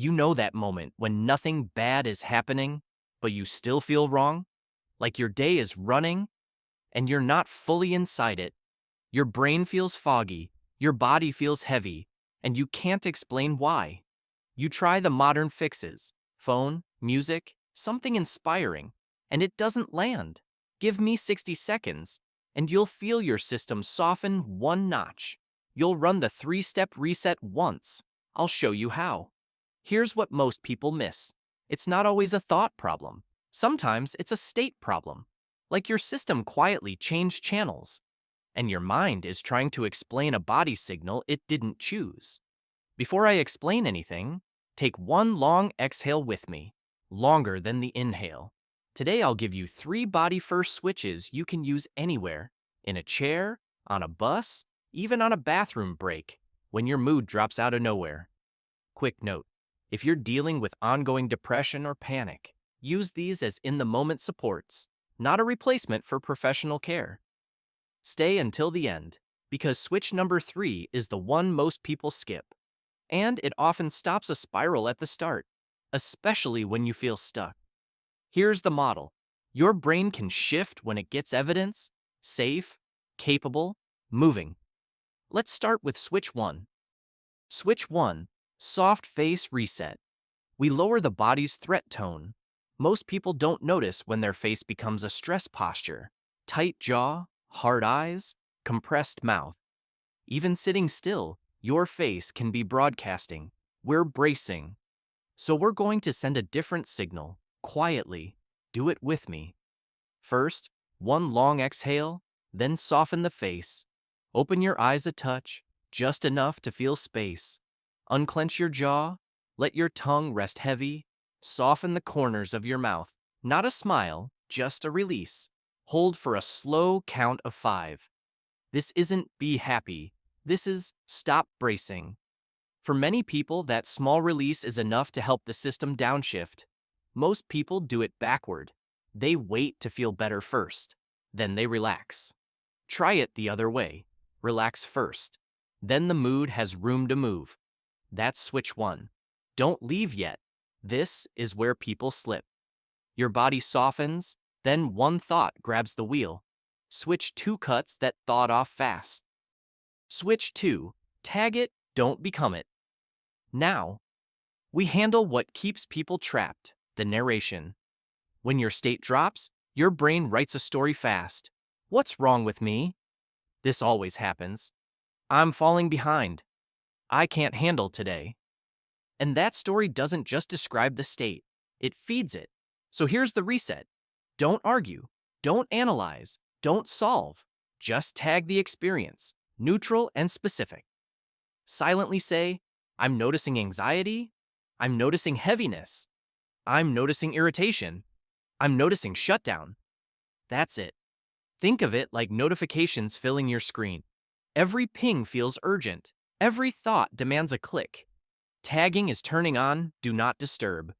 You know that moment when nothing bad is happening, but you still feel wrong? Like your day is running and you're not fully inside it. Your brain feels foggy, your body feels heavy, and you can't explain why. You try the modern fixes phone, music, something inspiring, and it doesn't land. Give me 60 seconds, and you'll feel your system soften one notch. You'll run the 3-step reset once. I'll show you how. Here's what most people miss. It's not always a thought problem. Sometimes it's a state problem. Like your system quietly changed channels, and your mind is trying to explain a body signal it didn't choose. Before I explain anything, take one long exhale with me, longer than the inhale. Today I'll give you 3 body-first switches you can use anywhere, in a chair, on a bus, even on a bathroom break, when your mood drops out of nowhere. Quick note, if you're dealing with ongoing depression or panic, use these as in-the-moment supports, not a replacement for professional care. Stay until the end, because switch number 3 is the one most people skip. And it often stops a spiral at the start, especially when you feel stuck. Here's the model. Your brain can shift when it gets evidence, safe, capable, moving. Let's start with switch 1. Switch 1, soft face reset. We lower the body's threat tone. Most people don't notice when their face becomes a stress posture. Tight jaw, hard eyes, compressed mouth. Even sitting still, your face can be broadcasting. We're bracing. So we're going to send a different signal, quietly. Do it with me. First, one long exhale, then soften the face. Open your eyes a touch, just enough to feel space. Unclench your jaw, let your tongue rest heavy. Soften the corners of your mouth. Not a smile, just a release. Hold for a slow count of 5. This isn't be happy. This is stop bracing. For many people, that small release is enough to help the system downshift. Most people do it backward. They wait to feel better first. Then they relax. Try it the other way. Relax first. Then the mood has room to move. That's switch 1. Don't leave yet. This is where people slip. Your body softens, then one thought grabs the wheel. Switch 2 cuts that thought off fast. Switch 2, tag it, don't become it. Now, we handle what keeps people trapped, the narration. When your state drops, your brain writes a story fast. What's wrong with me? This always happens. I'm falling behind. I can't handle today. And that story doesn't just describe the state, it feeds it. So here's the reset. Don't argue, don't analyze, don't solve. Just tag the experience, neutral and specific. Silently say, I'm noticing anxiety, I'm noticing heaviness, I'm noticing irritation, I'm noticing shutdown. That's it. Think of it like notifications filling your screen. Every ping feels urgent. Every thought demands a click. Tagging is turning on Do Not Disturb.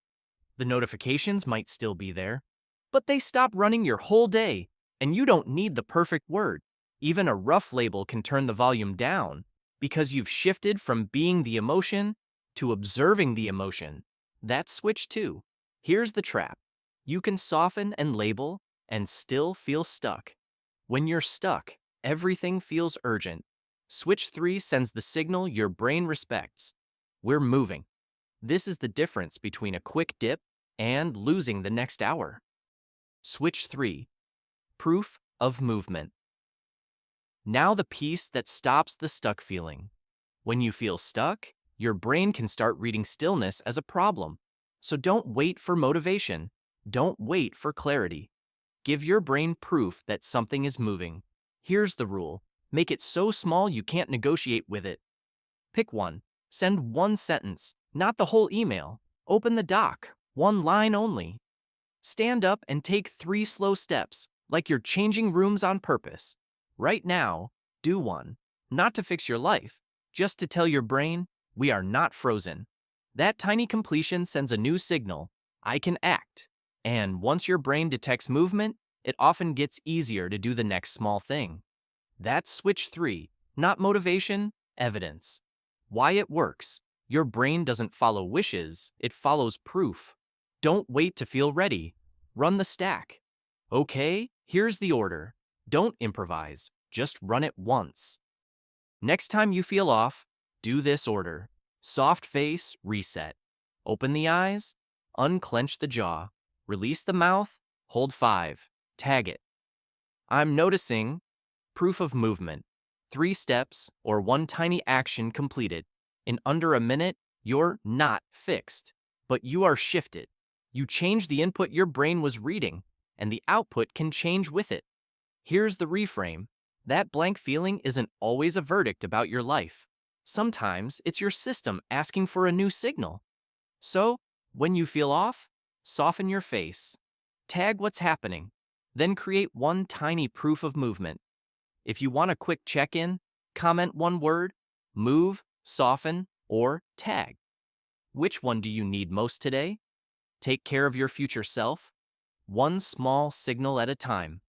The notifications might still be there, but they stop running your whole day, and you don't need the perfect word. Even a rough label can turn the volume down because you've shifted from being the emotion to observing the emotion. That's switch 2. Here's the trap. You can soften and label and still feel stuck. When you're stuck, everything feels urgent. Switch 3 sends the signal your brain respects. We're moving. This is the difference between a quick dip and losing the next hour. Switch 3. Proof of movement. Now the piece that stops the stuck feeling. When you feel stuck, your brain can start reading stillness as a problem. So don't wait for motivation. Don't wait for clarity. Give your brain proof that something is moving. Here's the rule. Make it so small you can't negotiate with it. Pick one. Send one sentence, not the whole email. Open the doc, one line only. Stand up and take 3 slow steps, like you're changing rooms on purpose. Right now, do one. Not to fix your life, just to tell your brain, we are not frozen. That tiny completion sends a new signal. I can act. And once your brain detects movement, it often gets easier to do the next small thing. That's switch 3, not motivation, evidence. Why it works. Your brain doesn't follow wishes, it follows proof. Don't wait to feel ready. Run the stack. Okay, here's the order. Don't improvise, just run it once. Next time you feel off, do this order. Soft face, reset. Open the eyes, unclench the jaw. Release the mouth, hold 5. Tag it. I'm noticing proof of movement. 3 steps or one tiny action completed. In under a minute, you're not fixed, but you are shifted. You change the input your brain was reading, and the output can change with it. Here's the reframe. That blank feeling isn't always a verdict about your life. Sometimes it's your system asking for a new signal. So, when you feel off, soften your face. Tag what's happening. Then create one tiny proof of movement. If you want a quick check-in, comment one word, move, soften, or tag. Which one do you need most today? Take care of your future self, one small signal at a time.